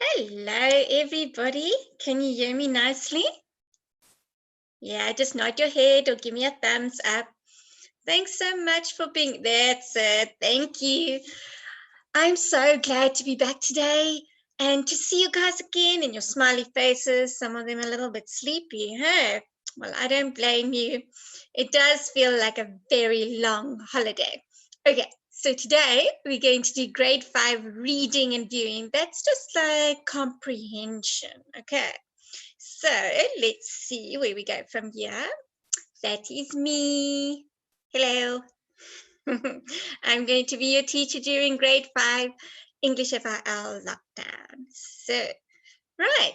Hello, everybody. Can you hear me nicely? Yeah, just nod your head or give me a thumbs up. Thanks so much for being there. That's it. Thank you. I'm so glad to be back today and to see you guys again and your smiley faces. Some of them a little bit sleepy, huh? Well, I don't blame you. It does feel like a very long holiday. Okay, so today we're going to do grade 5 reading and viewing. That's just like comprehension, okay? So let's see where we go from here. That is me. Hello. I'm going to be your teacher during grade 5 English FAL lockdown. So, right.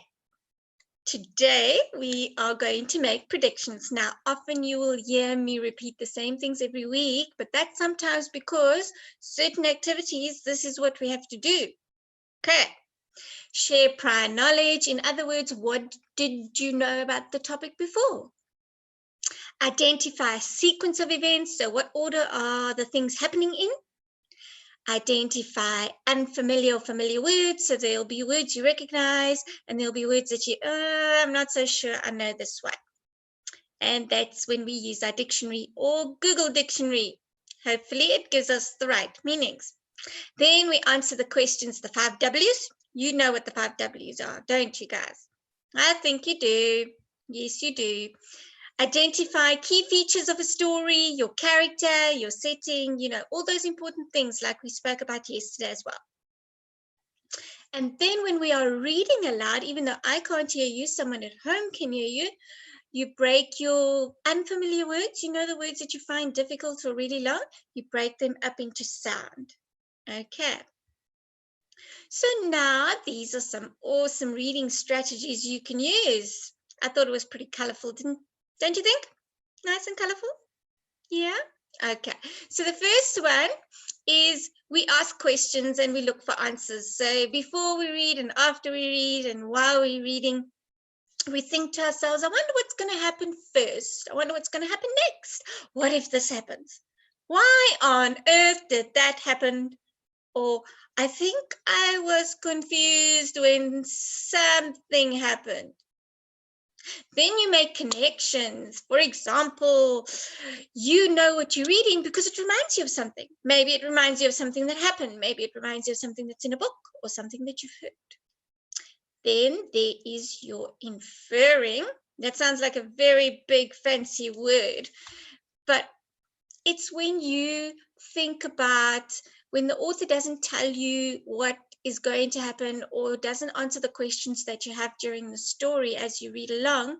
Today we are going to make predictions. Now, often you will hear me repeat the same things every week, but that's sometimes because certain activities, this is what we have to do. Okay. Share prior knowledge. In other words, what did you know about the topic before? Identify a sequence of events. So what order are the things happening in? Identify unfamiliar or familiar words. So there'll be words you recognize and there'll be words that you, I'm not so sure I know this one. And that's when we use our dictionary or Google Dictionary. Hopefully it gives us the right meanings. Then we answer the questions, the 5 W's. You know what the 5 W's are, don't you guys? I think you do. Yes, you do. Identify key features of a story, your character, your setting, all those important things like we spoke about yesterday as well. And then when we are reading aloud, even though I can't hear you, someone at home can hear you, you break your unfamiliar words, the words that you find difficult or really long, you break them up into sound. Okay. So now these are some awesome reading strategies you can use. I thought it was pretty colorful, don't you think? Nice and colorful? Yeah? Okay. So the first one is we ask questions and we look for answers. So before we read and after we read and while we're reading, we think to ourselves, I wonder what's going to happen first. I wonder what's going to happen next. What if this happens? Why on earth did that happen? Or I think I was confused when something happened. Then you make connections. For example, you know what you're reading because it reminds you of something. Maybe it reminds you of something that happened. Maybe it reminds you of something that's in a book or something that you've heard. Then there is your inferring. That sounds like a very big fancy word, but it's when you think about when the author doesn't tell you what is going to happen or doesn't answer the questions that you have during the story as you read along,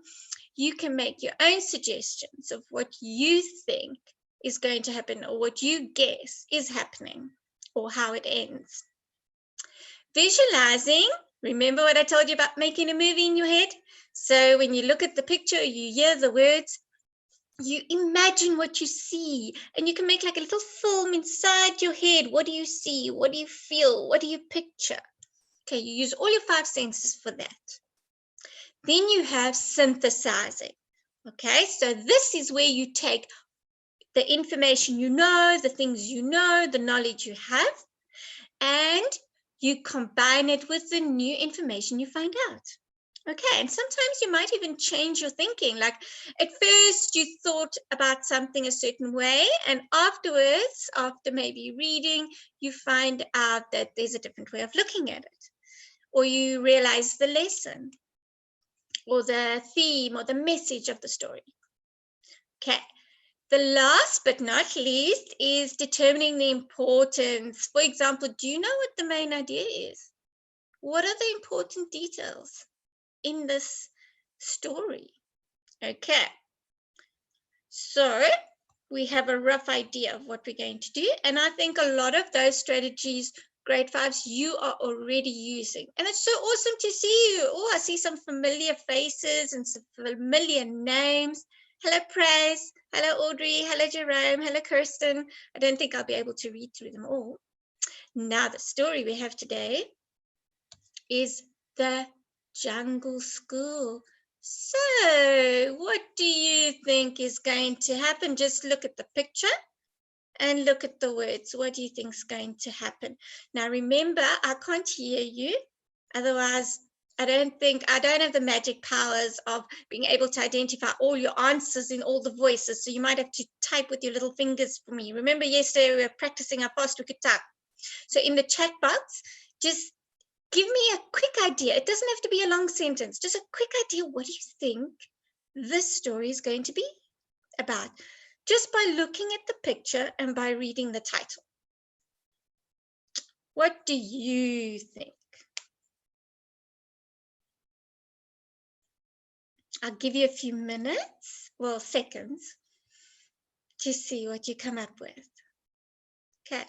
you can make your own suggestions of what you think is going to happen or what you guess is happening or how it ends. Visualizing, remember what I told you about making a movie in your head? So when you look at the picture, you hear the words, you imagine what you see, and you can make like a little film inside your head. What do you see? What do you feel? What do you picture? Okay, you use all your 5 senses for that. Then you have synthesizing. Okay, so this is where you take the information you know, the things you know, the knowledge you have, and you combine it with the new information you find out. Okay, and sometimes you might even change your thinking. Like at first you thought about something a certain way, and afterwards, after maybe reading, you find out that there's a different way of looking at it. Or you realize the lesson or the theme or the message of the story. Okay, the last but not least is determining the importance. For example, do you know what the main idea is? What are the important details in this story? Okay, so we have a rough idea of what we're going to do, and I think a lot of those strategies, grade 5s, you are already using, and it's so awesome to see you. Oh, I see some familiar faces and some familiar names. Hello, Praise. Hello, Audrey. Hello, Jerome. Hello, Kirsten. I don't think I'll be able to read through them all. Now, the story we have today is The Jungle School. So, what do you think is going to happen? Just look at the picture and look at the words. What do you think is going to happen? Now, remember, I can't hear you. Otherwise, I don't have the magic powers of being able to identify all your answers in all the voices. So you might have to type with your little fingers for me. Remember yesterday we were practicing how fast we could type. So in the chat box, just give me a quick idea. It doesn't have to be a long sentence. Just a quick idea. What do you think this story is going to be about? Just by looking at the picture and by reading the title. What do you think? I'll give you a few minutes, well, seconds, to see what you come up with. Okay.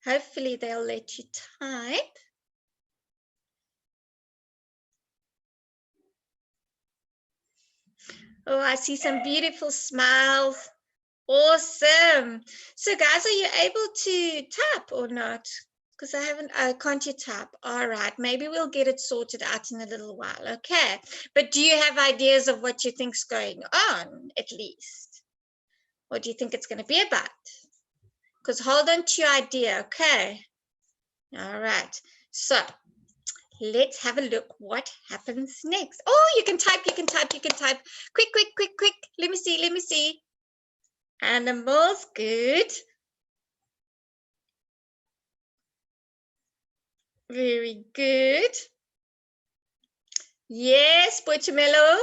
Hopefully they'll let you type. Oh, I see some beautiful smiles. Awesome. So guys, are you able to tap or not? Because can't you tap? All right, maybe we'll get it sorted out in a little while, okay? But do you have ideas of what you think's going on, at least? What do you think it's going to be about? Because hold on to your idea, okay? All right, so let's have a look what happens next. Oh, you can type, you can type, you can type. Quick, quick, quick, quick. Let me see, let me see. Animals, good. Very good. Yes, Pochimelo.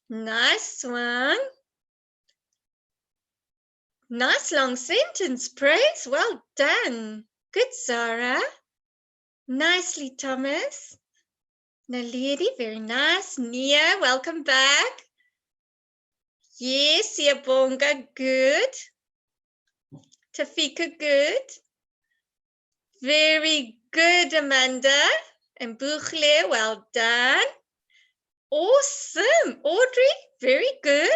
Nice one. Nice long sentence, praise. Well done. Good, Zara. Nicely, Thomas. Naledi, very nice. Nia, welcome back. Yes, Siyabonga, good. Tafika, good. Very good, Amanda. And Buchle, well done. Awesome. Audrey, very good.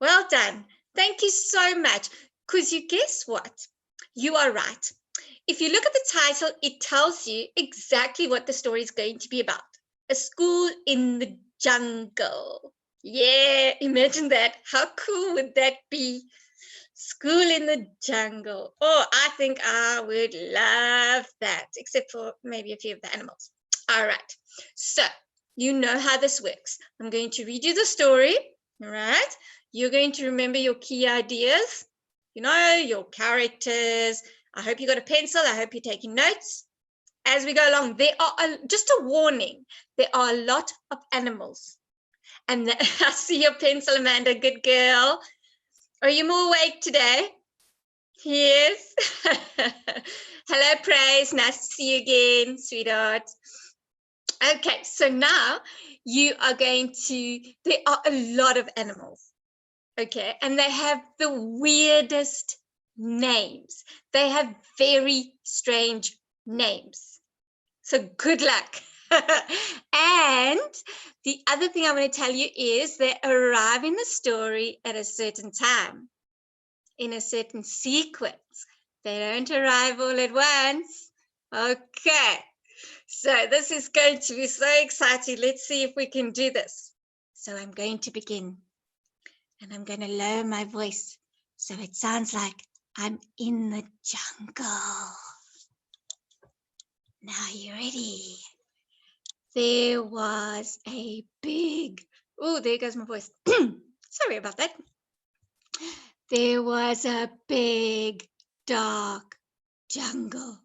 Well done. Thank you so much. Because you guess what? You are right. If you look at the title, it tells you exactly what the story is going to be about. A school in the jungle. Yeah, imagine that. How cool would that be? School in the jungle. Oh, I think I would love that, except for maybe a few of the animals. All right. So you know how this works. I'm going to read you the story. All right. You're going to remember your key ideas, you know, your characters. I hope you got a pencil. I hope you're taking notes. As we go along, there are, just a warning, there are a lot of animals. And I see your pencil, Amanda, good girl. Are you more awake today? Yes. Hello, Praise. Nice to see you again, sweetheart. Okay, so now you are going to, there are a lot of animals. Okay, and they have the weirdest names. They have very strange names. So good luck. And the other thing I'm going to tell you is they arrive in the story at a certain time, in a certain sequence. They don't arrive all at once. Okay, so this is going to be so exciting. Let's see if we can do this. So I'm going to begin. And I'm going to lower my voice so it sounds like I'm in the jungle. Now you ready? There was a big, oh, there goes my voice. Sorry about that. There was a big, dark jungle.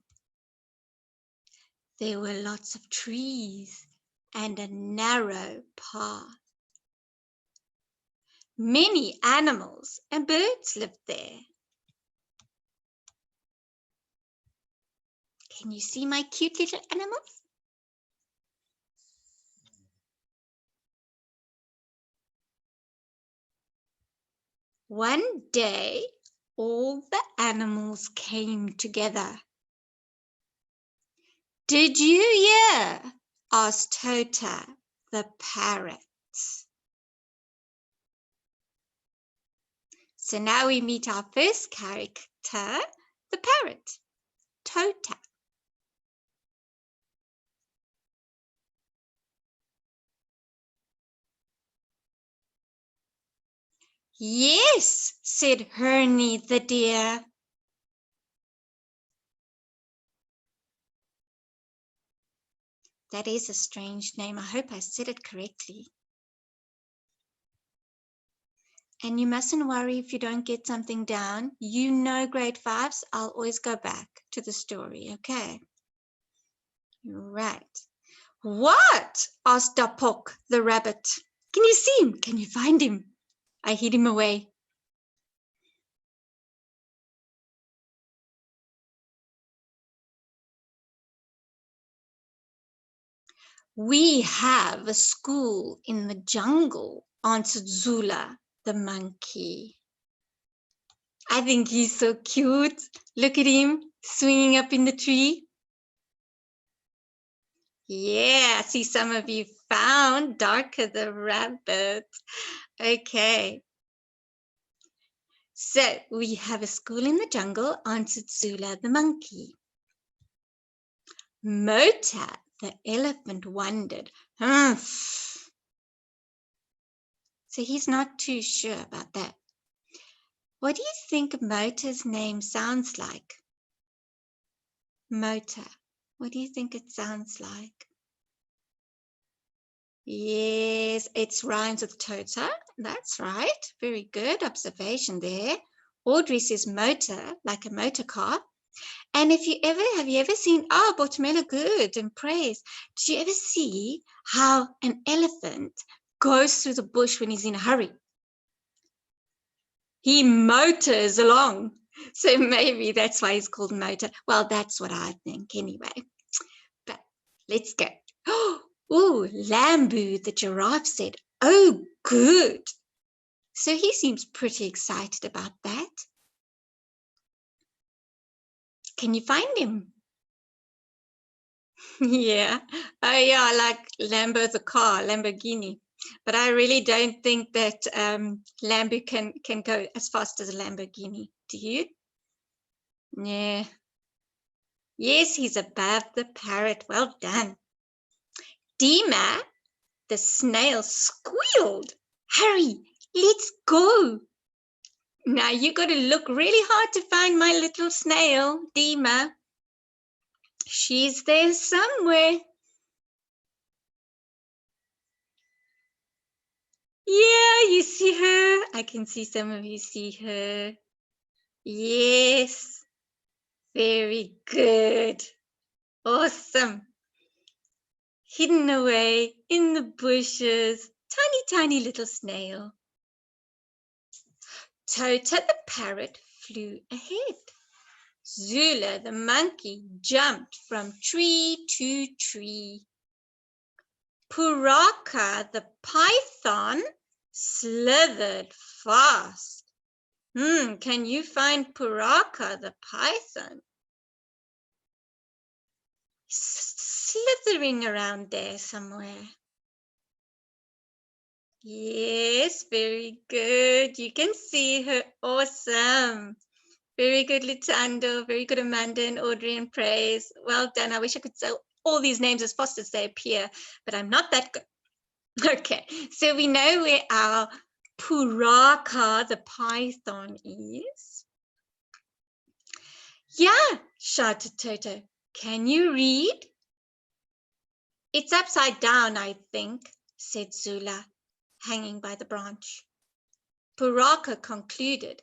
There were lots of trees and a narrow path. Many animals and birds lived there. Can you see my cute little animals? One day, all the animals came together. Did you hear? Asked Tota the parrot. So now we meet our first character, the parrot, Tota. Yes, said Hernie the deer. That is a strange name. I hope I said it correctly. And you mustn't worry if you don't get something down. You know grade 5s. I'll always go back to the story, okay? Right. What? Asked Dapok the rabbit. Can you see him? Can you find him? I hid him away. We have a school in the jungle, answered Zula the monkey. I think he's so cute. Look at him swinging up in the tree. Yeah, I see some of you found Darker the rabbit. Okay. So we have a school in the jungle, answered Zula the monkey. Mota the elephant wondered. Humph. So he's not too sure about that. What do you think Mota's name sounds like? Mota. What do you think it sounds like? Yes, it rhymes with Tota. That's right. Very good observation there. Audrey says motor, like a motor car. And have you ever seen, Botomela, good and praise. Did you ever see how an elephant goes through the bush when he's in a hurry? He motors along. So maybe that's why he's called motor. Well, that's what I think anyway. But let's go. Oh, Lambu, the giraffe said, oh, good. So he seems pretty excited about that. Can you find him? Yeah. Oh, yeah, I like Lambo the car, Lamborghini. But I really don't think that Lambo can go as fast as a Lamborghini. Do you? Yeah. Yes, he's above the parrot. Well done. Dima, the snail, squealed. Hurry, let's go. Now you got to look really hard to find my little snail, Dima. She's there somewhere. Yeah, you see her? I can see some of you see her. Yes. Very good. Awesome. Hidden away in the bushes. Tiny, tiny little snail. Tota the parrot flew ahead. Zula the monkey jumped from tree to tree. Puraka the python slithered fast. Can you find Puraka the python? Slithering around there somewhere. Yes, very good. You can see her. Awesome. Very good, Lutando. Very good, Amanda and Audrey and Praise. Well done. I wish I could say all these names as fast as they appear, but I'm not that good. Okay, so we know where our Puraka, the python, is. Yeah, shouted Toto. Can you read? It's upside down, I think, said Zula, hanging by the branch. Puraka concluded,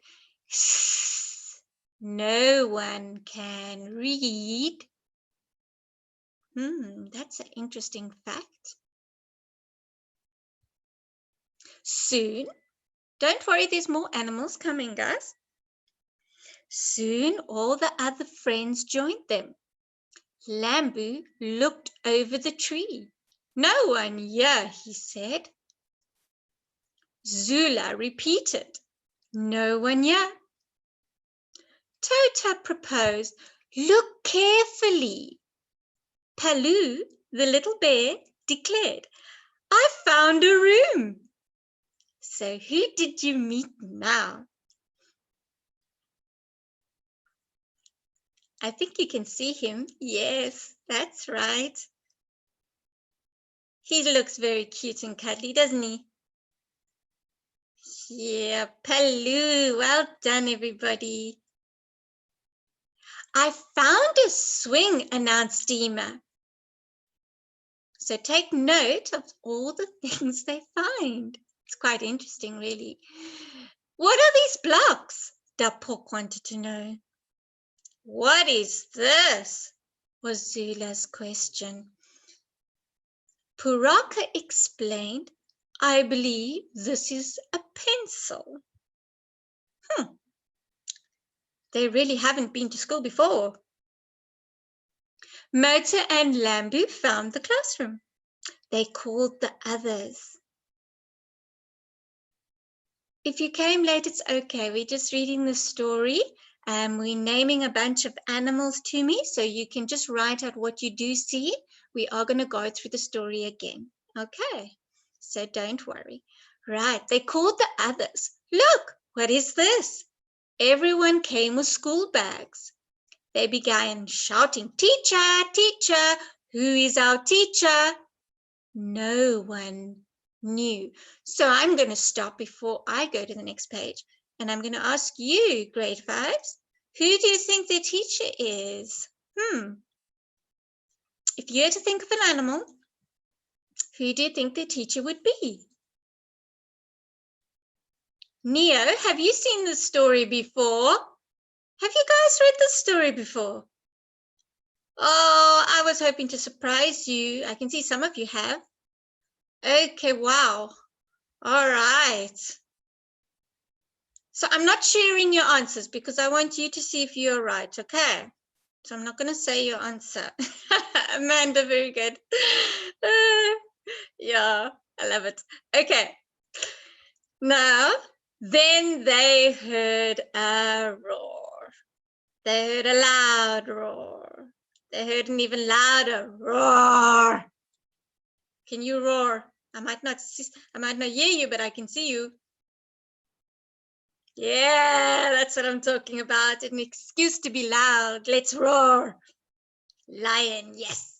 no one can read. That's an interesting fact. Soon, don't worry, there's more animals coming, guys. Soon all the other friends joined them. Lambu looked over the tree. No one here, he said. Zula repeated, no one here. Tota proposed, look carefully. Palu, the little bear, declared, I found a room. So who did you meet now? I think you can see him. Yes, that's right. He looks very cute and cuddly, doesn't he? Yeah, Palu. Well done, everybody. I found a swing, announced Dima. So take note of all the things they find. It's quite interesting, really. What are these blocks? Dapok wanted to know. What is this? Was Zula's question. Puraka explained, I believe this is a pencil. They really haven't been to school before. Mota and Lambu found the classroom. They called the others. If you came late, it's okay. We're just reading the story and we're naming a bunch of animals to me, so you can just write out what you do see. We are going to go through the story again. Okay, so don't worry. Right, they called the others. Look, what is this? Everyone came with school bags. They began shouting, teacher, teacher, who is our teacher? No one knew. So I'm going to stop before I go to the next page. And I'm going to ask you, grade fives, who do you think their teacher is? If you had to think of an animal, who do you think their teacher would be? Neo, have you seen this story before? Have you guys read this story before? Oh, I was hoping to surprise you. I can see some of you have. Okay, wow. All right. So I'm not sharing your answers because I want you to see if you're right, okay? So I'm not going to say your answer. Amanda, very good. Yeah, I love it. Okay. Now, then they heard a roar. They heard a loud roar. They heard an even louder roar. Can you roar? I might not hear you, but I can see you. Yeah, that's what I'm talking about. An excuse to be loud. Let's roar. Lion, yes.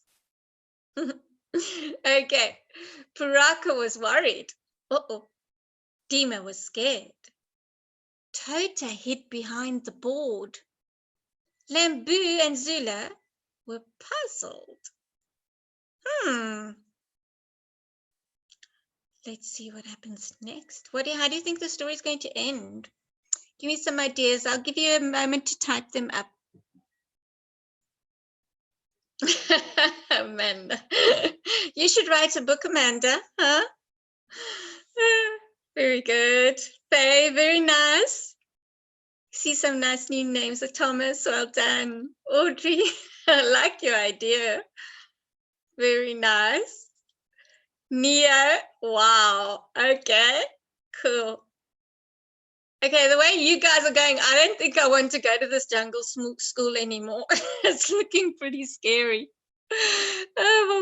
Okay. Puraka was worried. Uh-oh. Dima was scared. Tota hid behind the board. Lambu and Zula were puzzled. Let's see what happens next. How do you think the story is going to end? Give me some ideas. I'll give you a moment to type them up. Amanda. You should write a book, Amanda. Huh? Very good. Faye, very nice. See some nice new names. Thomas, well done. Audrey, I like your idea. Very nice. Neo, wow. Okay, cool. Okay, the way you guys are going, I don't think I want to go to this jungle school anymore. It's looking pretty scary. Oh, my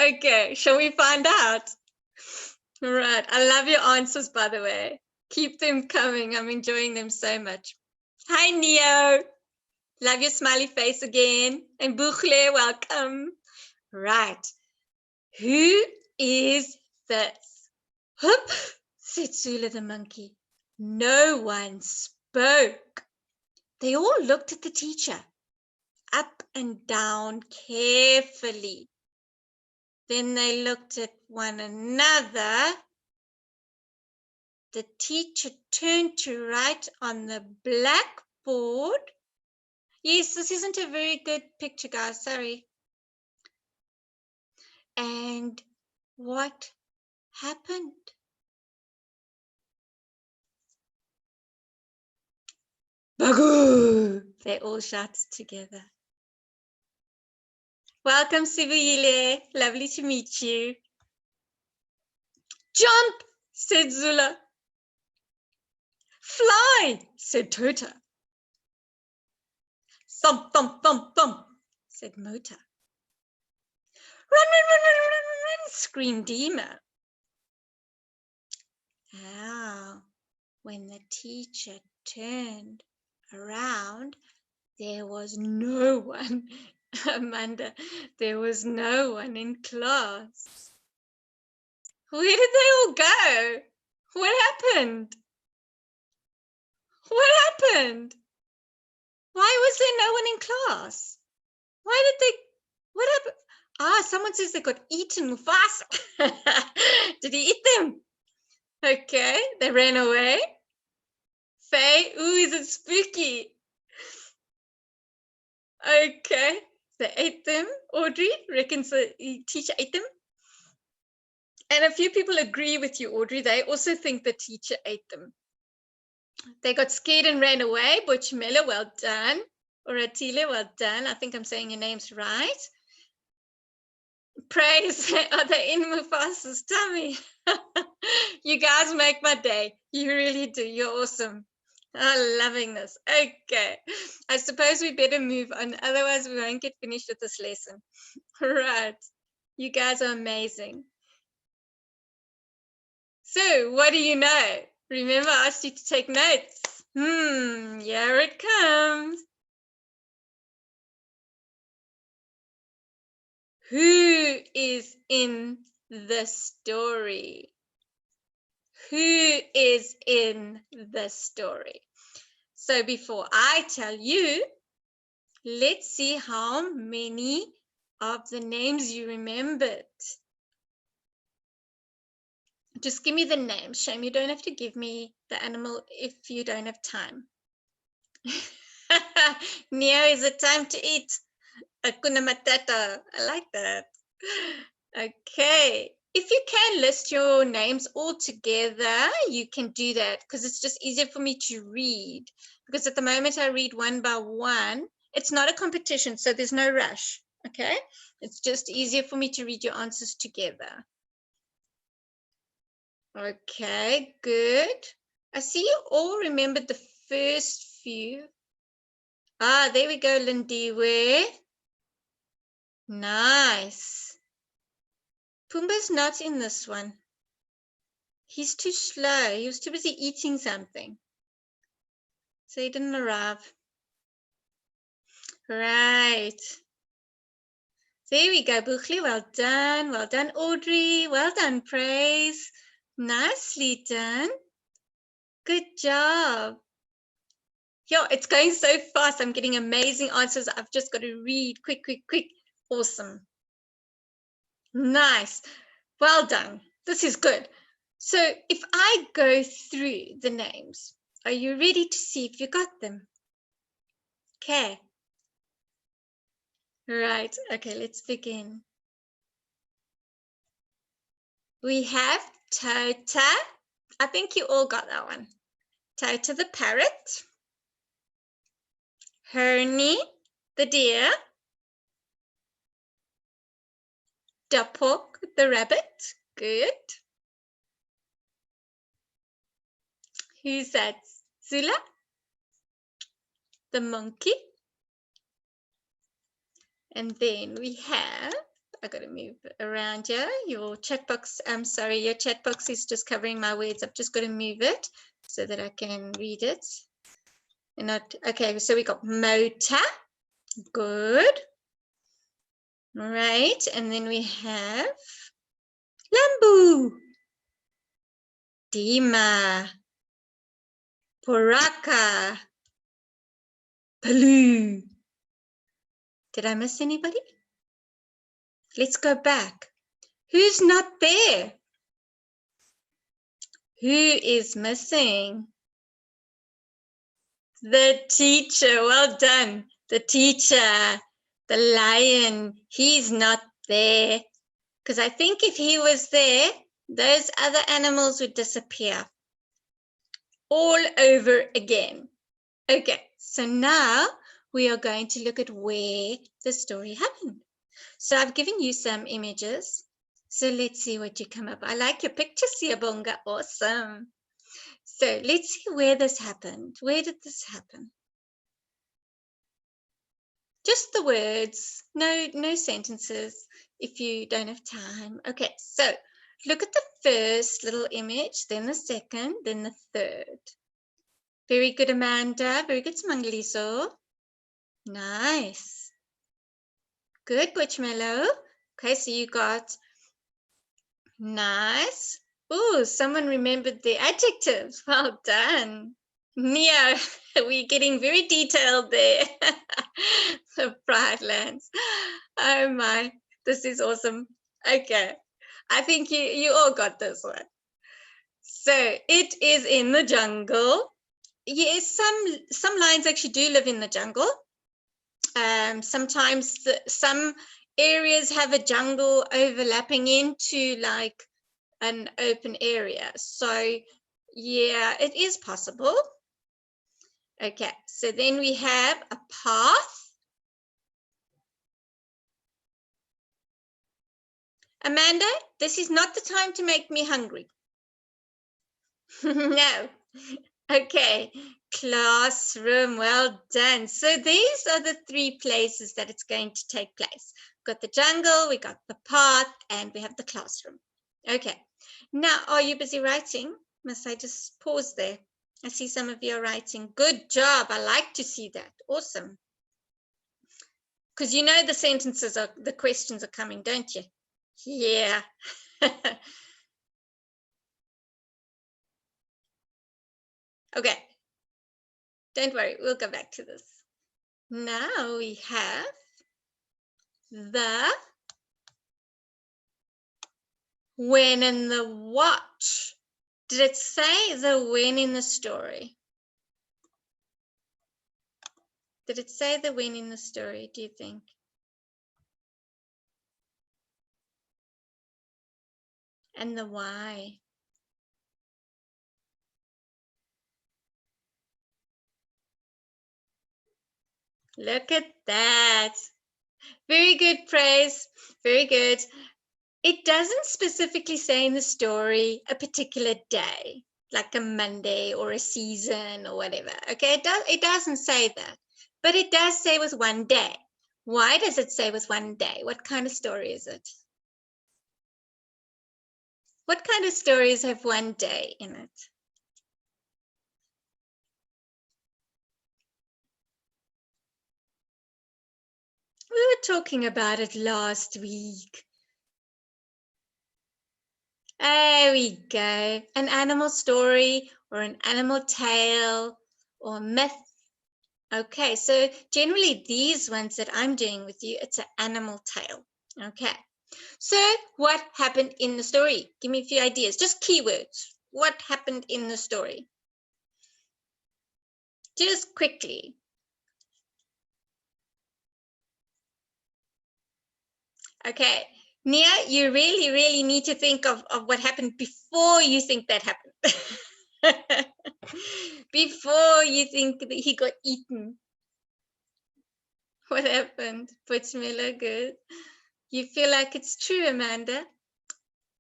word. Okay, shall we find out? All right. I love your answers, by the way. Keep them coming. I'm enjoying them so much. Hi, Neo. Love your smiley face again. And Bukhle, welcome. Right. Who is this? Hup, said Sula the monkey. No one spoke. They all looked at the teacher, up and down carefully. Then they looked at one another. The teacher turned to write on the blackboard. Yes, this isn't a very good picture, guys. Sorry. And what happened? Bagu! They all shouted together. Welcome, Sibuyile. Lovely to meet you. Jump, said Zula. Fly, said Tota. Thump, thump, thump, thump, said Mota. Run, run, run, run, run, run, run, screamed Dima. Now, when the teacher turned around, there was no one. Amanda, there was no one in class. Where did they all go? What happened? What happened? Why was there no one in class? What happened? Someone says they got eaten, Mufasa. Did he eat them? Okay, they ran away. Faye, ooh, is it spooky? Okay, they ate them. Audrey reckons the teacher ate them. And a few people agree with you, Audrey. They also think the teacher ate them. They got scared and ran away. Bochmela, well done. Oratile, well done. I think I'm saying your names right. Praise, are they in Mufasa's tummy? You guys make my day. You really do. You're awesome. I'm loving this. Okay. I suppose we better move on. Otherwise, we won't get finished with this lesson. Right. You guys are amazing. So, what do you know? Remember, I asked you to take notes. Here it comes. Who is in the story? Who is in the story? So before I tell you, let's see how many of the names you remembered. Just give me the name. Shame you don't have to give me the animal if you don't have time. Neo, is it time to eat? Hakuna Matata. I like that. Okay. If you can list your names all together, you can do that because it's just easier for me to read. Because at the moment I read one by one. It's not a competition, so there's no rush. Okay. It's just easier for me to read your answers together. Okay, good. I see you all remembered the first few. There we go, Lindiwe. Nice. Pumbaa's not in this one. He's too slow. He was too busy eating something. So he didn't arrive. Right. There we go, Buchli. Well done. Well done, Audrey. Well done, Praise. Nicely done. Good job. Yo, it's going so fast. I'm getting amazing answers. I've just got to read quick, quick, quick. Awesome. Nice. Well done. This is good. So if I go through the names, are you ready to see if you got them? Okay. Right. Okay, let's begin. We have Tota. I think you all got that one. Tota the parrot. Hernie the deer. Dapok the rabbit. Good. Who's that? Zula the monkey. And then we have, I got to move around here. Your chat box, I'm sorry, your chat box is just covering my words. I've just got to move it so that I can read it. And not, okay, so we got Mota. Good. All right. And then we have Lambu. Dima. Poraka. Paloo. Did I miss anybody? Let's go back. Who's not there? Who is missing? The teacher. Well done. The teacher. The lion. He's not there. Because I think if he was there, those other animals would disappear. All over again. Okay, so now we are going to look at where the story happened. So I've given you some images. So let's see what you come up. I like your picture, Siyabonga. Awesome. So let's see where this happened. Where did this happen? Just the words, no sentences if you don't have time. Okay, so look at the first little image, then the second, then the third. Very good, Amanda. Very good, Smangaliso. Nice. Good, Butchmellow. Okay, so you got nice. Ooh, someone remembered the adjectives. Well done. Neo, we're getting very detailed there. The bright lands. Oh my, This is awesome. Okay. I think you all got this one. So it is in the jungle. Yes, some lions actually do live in the jungle. Sometimes some areas have a jungle overlapping into like an open area. So yeah, it is possible. Okay, so then we have a path. Amanda, this is not the time to make me hungry. No. Okay, classroom, well done. So these are the three places that it's going to take place. We've got the jungle, we got the path, and we have the classroom. Okay, now are you busy writing? Must I just pause there? I see some of you are writing. Good job, I like to see that. Awesome. Because you know the questions are coming, don't you? Yeah. Okay, don't worry, we'll go back to this. Now we have the when and the what. Did it say the when in the story? Did it say the when in the story, do you think? And the why? Look at that. Very good, Praise. Very good. It doesn't specifically say in the story a particular day, like a Monday or a season or whatever. Okay, it doesn't say that, but it does say with one day. Why does it say with one day? What kind of story is it? What kind of stories have one day in it? We were talking about it last week. There we go. An animal story or an animal tale or myth. Okay, so generally these ones that I'm doing with you, it's an animal tale. Okay, so what happened in the story? Give me a few ideas, just keywords. What happened in the story? Just quickly. Okay, Nia, you really, really need to think of what happened before you think that happened. Before you think that he got eaten. What happened? Putzmiller, good. You feel like it's true, Amanda?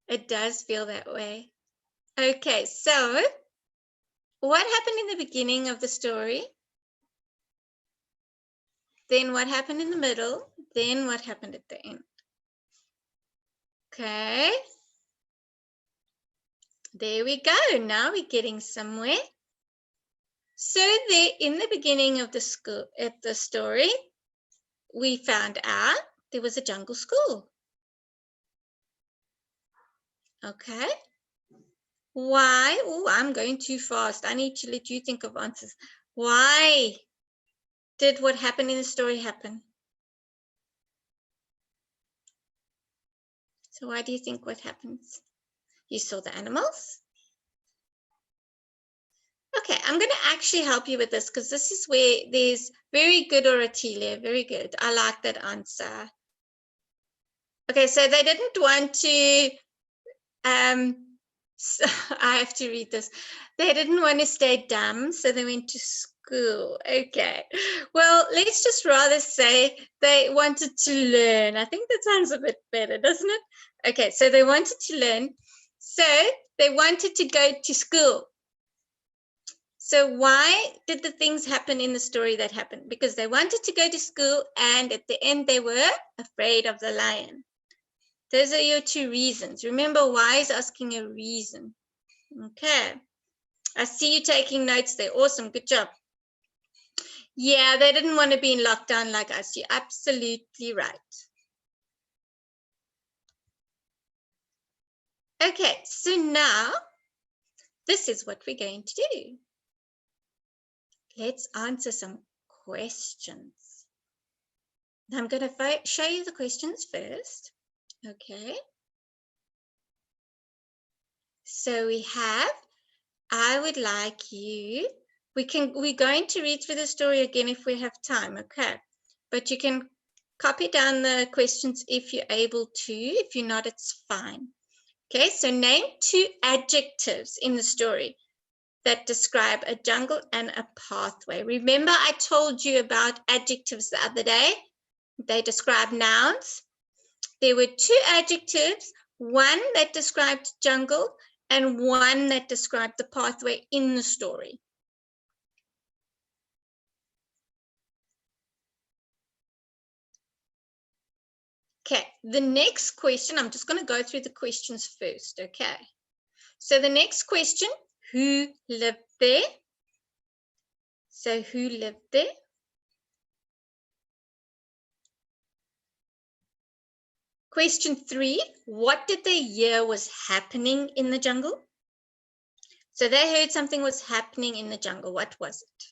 It does feel that way. Okay, so what happened in the beginning of the story? Then what happened in the middle? Then what happened at the end? Okay. There we go. Now we're getting somewhere. So there, in the beginning of the story, we found out there was a jungle school. Okay. Why? Oh, I'm going too fast. I need to let you think of answers. Why did what happened in the story happen? So why do you think what happens? You saw the animals? Okay, I'm going to actually help you with this because this is where there's very good, Oratilia. Very good. I like that answer. Okay, so they didn't want to, so I have to read this. They didn't want to stay dumb, so they went to school. Okay, well, let's just rather say they wanted to learn. I think that sounds a bit better, doesn't it? Okay, so they wanted to learn. So they wanted to go to school. So why did the things happen in the story that happened? Because they wanted to go to school and at the end they were afraid of the lion. Those are your two reasons. Remember, why is asking a reason. Okay. I see you taking notes there. Awesome. Good job. Yeah, they didn't want to be in lockdown like us. You're absolutely right. Okay, so now this is what we're going to do. Let's answer some questions. I'm going to show you the questions first. Okay. So we have, I would like you, we're going to read through the story again if we have time, okay? But you can copy down the questions if you're able to. If you're not, it's fine. Okay, so name 2 adjectives in the story that describe a jungle and a pathway. Remember I told you about adjectives the other day? They describe nouns. There were 2 adjectives, one that described jungle and one that described the pathway in the story. Okay, the next question, I'm just going to go through the questions first, okay? So the next question, who lived there? So who lived there? Question 3, what did they hear was happening in the jungle? So they heard something was happening in the jungle. What was it?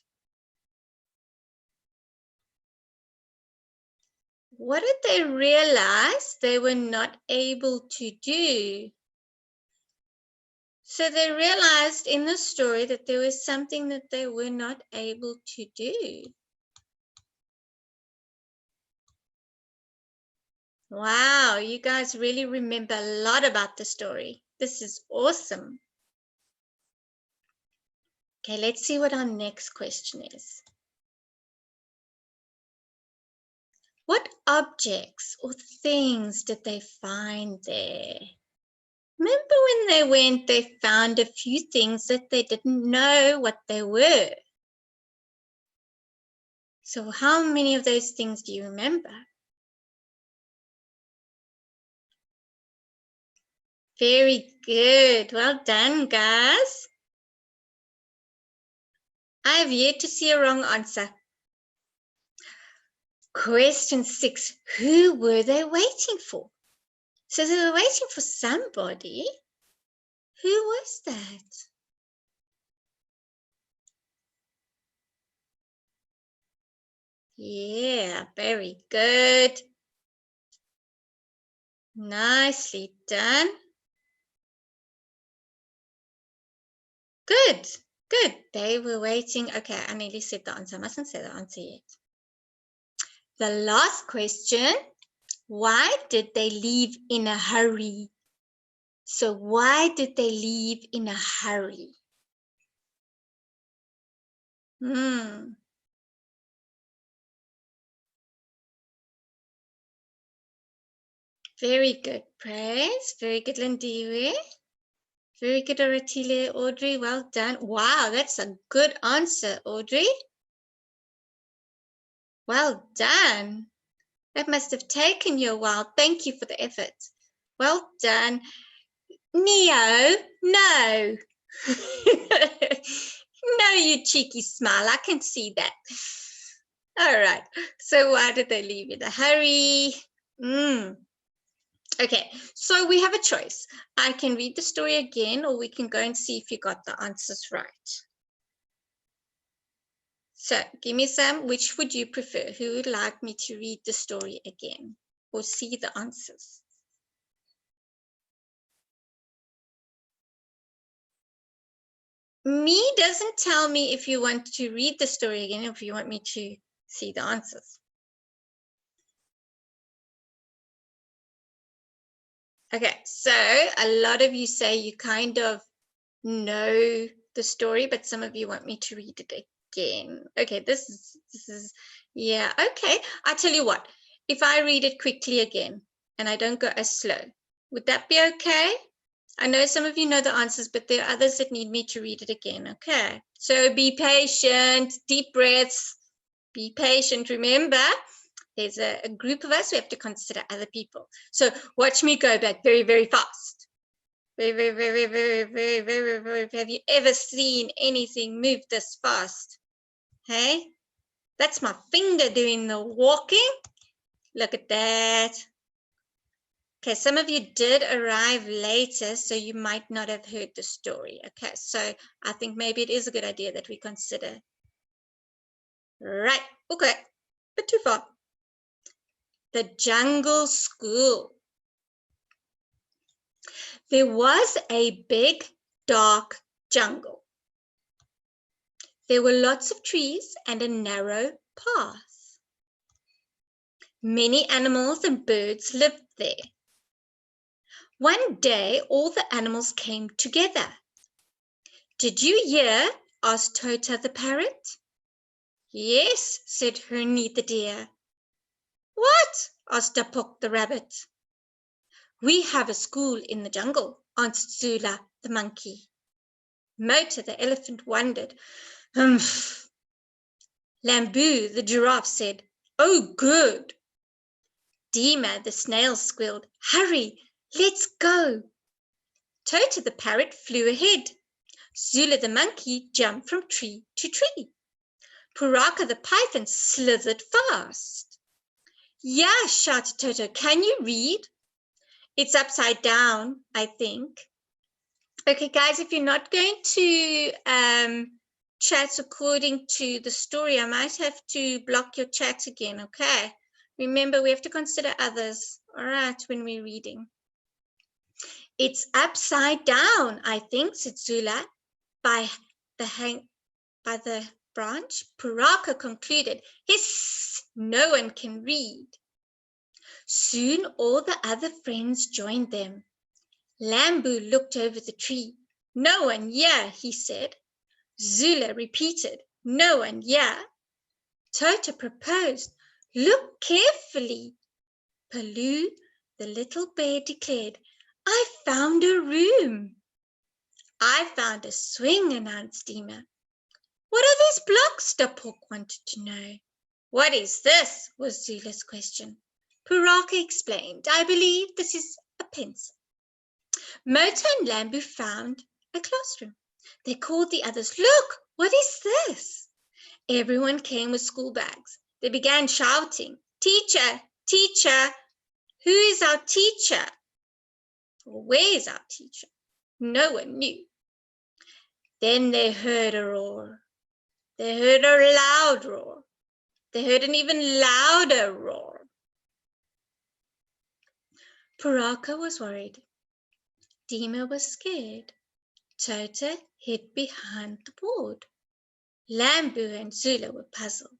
What did they realize they were not able to do? So they realized in the story that there was something that they were not able to do. Wow, you guys really remember a lot about the story. This is awesome. Okay, let's see what our next question is. What objects or things did they find there? Remember when they went, they found a few things that they didn't know what they were. So how many of those things do you remember? Very good. Well done, guys. I have yet to see a wrong answer. Question 6. Who were they waiting for? So they were waiting for somebody. Who was that? Yeah, very good. Nicely done. Good, good. They were waiting. Okay, I nearly said the answer. I mustn't say the answer yet. The last question, why did they leave in a hurry? So why did they leave in a hurry? Very good, Praise. Very good, Lindiwe. Very good, Oratile. Audrey, well done. Wow, that's a good answer, Audrey. Well done. That must have taken you a while. Thank you for the effort. Well done. Neo, no. No, you cheeky smile. I can see that. All right. So why did they leave in a hurry? Okay, so we have a choice. I can read the story again, or we can go and see if you got the answers right. So give me some. Which would you prefer? Who would like me to read the story again or see the answers? Me doesn't tell me if you want to read the story again or if you want me to see the answers. Okay, so a lot of you say you kind of know the story, but some of you want me to read it again. Okay, this is, yeah, okay. I tell you what, if I read it quickly again and I don't go as slow, would that be okay? I know some of you know the answers, but there are others that need me to read it again. Okay, so be patient, deep breaths, be patient. Remember, there's a group of us, we have to consider other people. So watch me go back very, very fast. Very, very, very, very, very, very, very. Have you ever seen anything move this fast? Hey, that's my finger doing the walking. Look at that. Okay, some of you did arrive later, so you might not have heard the story. Okay, so I think maybe it is a good idea that we consider. Right, okay, but too far. The Jungle School. There was a big, dark jungle. There were lots of trees and a narrow path. Many animals and birds lived there. One day, all the animals came together. Did you hear? Asked Tota the parrot. Yes, said Hernie the deer. What? Asked Dapok the rabbit. We have a school in the jungle, answered Zula the monkey. Mota the elephant wondered. Humph. Lambu the giraffe said, Oh, good. Dima the snail squealed, Hurry, let's go. Tota the parrot flew ahead. Zula the monkey jumped from tree to tree. Puraka the python slithered fast. Yeah, shouted Toto, can you read? It's upside down, I think. Okay, guys, if you're not going to chat according to the story, I might have to block your chat again, okay? Remember, we have to consider others, all right, when we're reading. It's upside down, I think, said Zula. By the branch, Puraka concluded, Hiss, no one can read. Soon all the other friends joined them. Lambu looked over the tree. No one here, he said. Zula repeated, no one here. Tota proposed, look carefully. Paloo, the little bear, declared, I found a room. I found a swing, announced Dima. What are these blocks? Dapok wanted to know. What is this? Was Zula's question. Puraka explained, I believe this is a pencil. Mota and Lambu found a classroom. They called the others, Look, what is this? Everyone came with school bags. They began shouting, Teacher, teacher, who is our teacher? Or where is our teacher? No one knew. Then they heard a roar. They heard a loud roar. They heard an even louder roar. Puraka was worried. Dima was scared. Tota hid behind the board. Lambu and Zula were puzzled.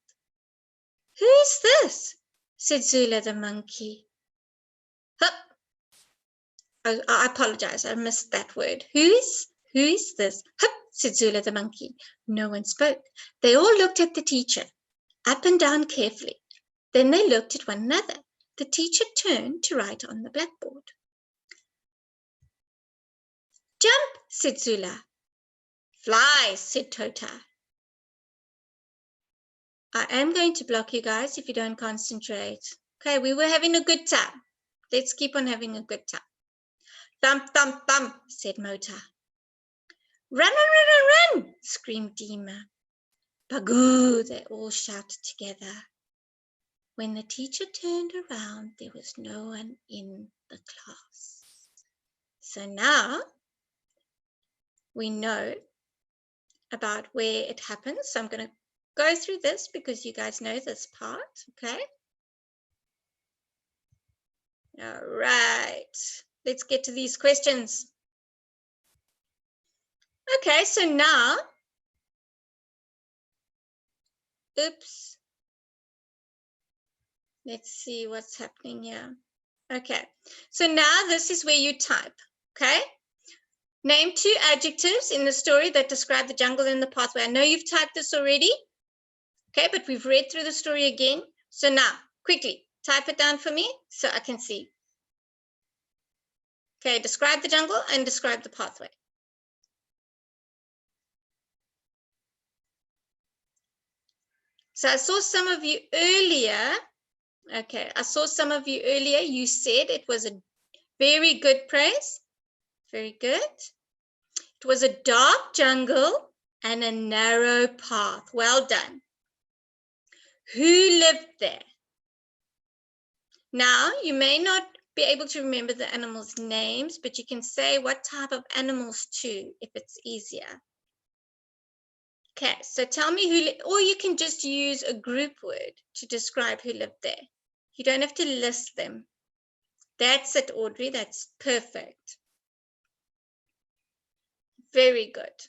Who is this? Said Zula the monkey. Hup. Oh, I apologize, I missed that word. Who is this? Hup, said Zula the monkey. No one spoke. They all looked at the teacher, up and down carefully. Then they looked at one another. The teacher turned to write on the blackboard. Jump, said Zula. Fly, said Tota. I am going to block you guys if you don't concentrate. Okay, we were having a good time. Let's keep on having a good time. Thump, thump, thump, said Mota. Run, run, run, run, run, screamed Dima. Bagoo, they all shouted together. When the teacher turned around, there was no one in the class. So now we know about where it happens. So I'm going to go through this because you guys know this part, okay? All right, let's get to these questions. Okay, so now, oops, let's see what's happening here. Okay, so now this is where you type, okay? Name 2 adjectives in the story that describe the jungle and the pathway. I know you've typed this already, okay, but we've read through the story again. So now, quickly, type it down for me so I can see. Okay, describe the jungle and describe the pathway. So I saw some of you earlier. Okay, I saw some of you earlier. You said it was a very good praise. Very good. It was a dark jungle and a narrow path. Well done. Who lived there? Now, you may not be able to remember the animals' names, but you can say what type of animals too, if it's easier. Okay, so tell me who, or you can just use a group word to describe who lived there. You don't have to list them. That's it, Audrey. That's perfect. Very good.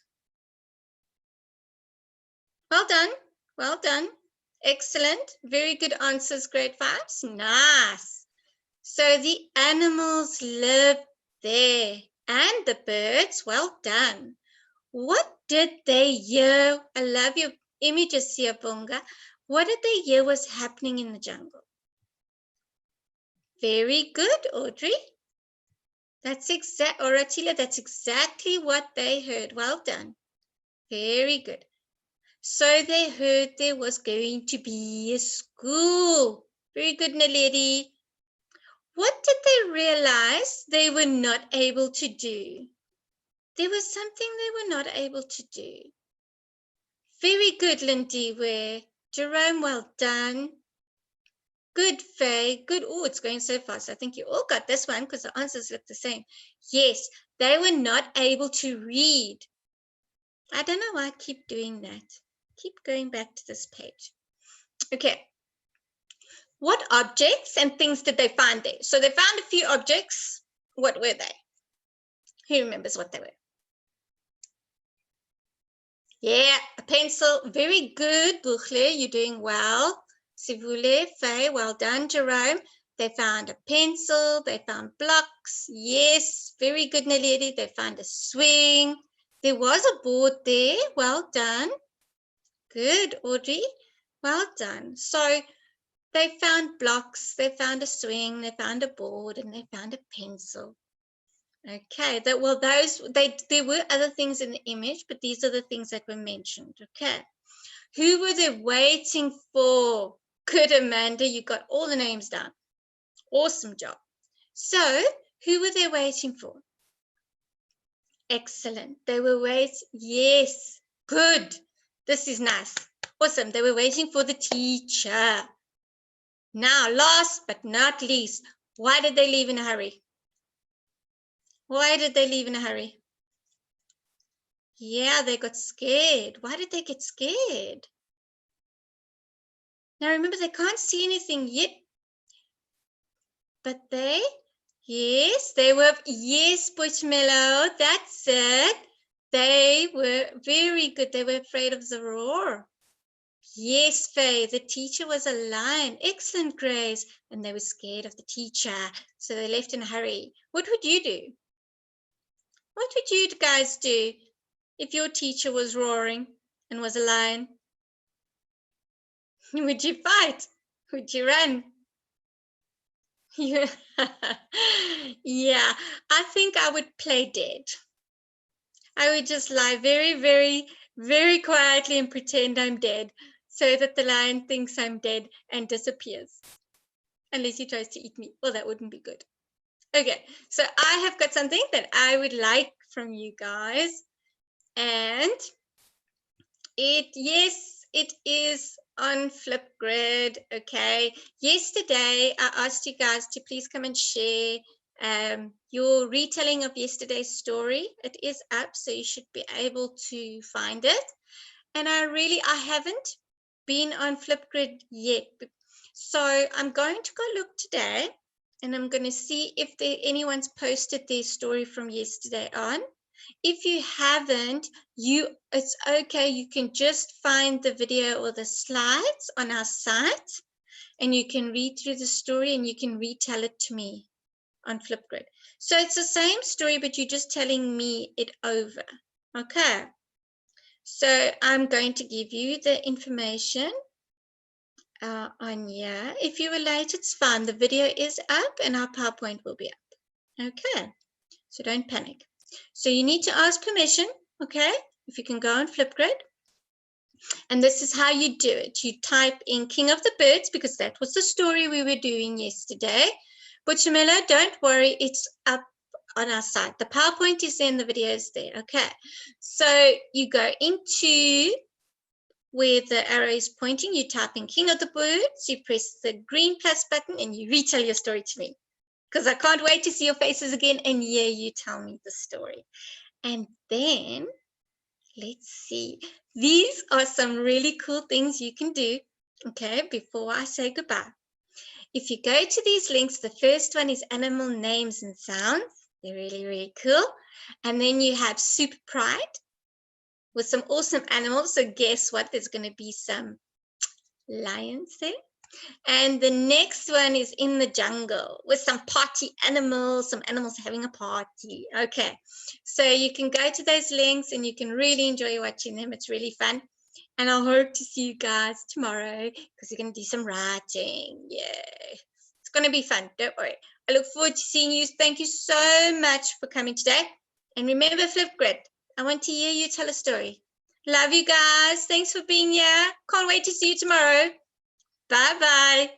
Well done. Well done. Excellent. Very good answers, grade 5s. Nice. So the animals live there and the birds. Well done. What did they hear? I love your images here, Bunga. What did they hear was happening in the jungle? Very good, Audrey. That's or Atila, that's exactly what they heard. Well done. Very good. So they heard there was going to be a school. Very good, Naledi. What did they realize they were not able to do? There was something they were not able to do. Very good, Lindy. Where Jerome, well done. Good, Faye. Good. Oh, it's going so fast. I think you all got this one because the answers look the same. Yes, they were not able to read. I don't know why I keep doing that. Keep going back to this page. Okay. What objects and things did they find there? So they found a few objects. What were they? Who remembers what they were? Yeah, a pencil. Very good, Buchle. You're doing well. Sivule, Faye, well done, Jerome. They found a pencil. They found blocks. Yes, very good, Naledi. They found a swing. There was a board there. Well done. Good, Audrey. Well done. So they found blocks, they found a swing, they found a board, and they found a pencil. Okay, there were other things in the image, but these are the things that were mentioned. Okay, who were they waiting for? Good, Amanda, you got all the names down. Awesome job. So, who were they waiting for? Excellent. They were yes, good. This is nice. Awesome. They were waiting for the teacher. Now, last but not least, why did they leave in a hurry? Why did they leave in a hurry? Yeah, they got scared. Why did they get scared? Now, remember, they can't see anything yet. But yes, Bushmello, that's it. They were very good. They were afraid of the roar. Yes, Faye, the teacher was a lion. Excellent, Grace. And they were scared of the teacher, so they left in a hurry. What would you do? What would you guys do if your teacher was roaring and was a lion? Would you fight? Would you run? Yeah, I think I would play dead. I would just lie very, very, very quietly and pretend I'm dead so that the lion thinks I'm dead and disappears. Unless he tries to eat me. Well, that wouldn't be good. Okay, so I have got something that I would like from you guys. And it is on Flipgrid. Okay, yesterday I asked you guys to please come and share your retelling of yesterday's story. It is up, so you should be able to find it. And I haven't been on Flipgrid yet, so I'm going to go look today, and I'm going to see if anyone's posted their story from yesterday on. If you haven't, it's okay. You can just find the video or the slides on our site, and you can read through the story and you can retell it to me on Flipgrid. So it's the same story, but you're just telling me it over. Okay. So I'm going to give you the information on here. If you were late, it's fine. The video is up and our PowerPoint will be up. Okay. So don't panic. So you need to ask permission, okay? If you can go on Flipgrid. And this is how you do it. You type in King of the Birds because that was the story we were doing yesterday. But Shamila, don't worry, it's up on our site. The PowerPoint is there and the video is there, okay? So you go into where the arrow is pointing, you type in King of the Birds, you press the green plus button and you retell your story to me. Because I can't wait to see your faces again and hear you tell me the story. And then, let's see. These are some really cool things you can do, okay, before I say goodbye. If you go to these links, the first one is animal names and sounds. They're really, really cool. And then you have Super Pride with some awesome animals. So guess what? There's going to be some lions there. And the next one is In the Jungle with some party animals, some animals having a party. Okay, so you can go to those links and you can really enjoy watching them. It's really fun. And I hope to see you guys tomorrow because we're going to do some writing. Yay. It's going to be fun. Don't worry. I look forward to seeing you. Thank you so much for coming today. And remember, Flipgrid, I want to hear you tell a story. Love you guys. Thanks for being here. Can't wait to see you tomorrow. Bye-bye.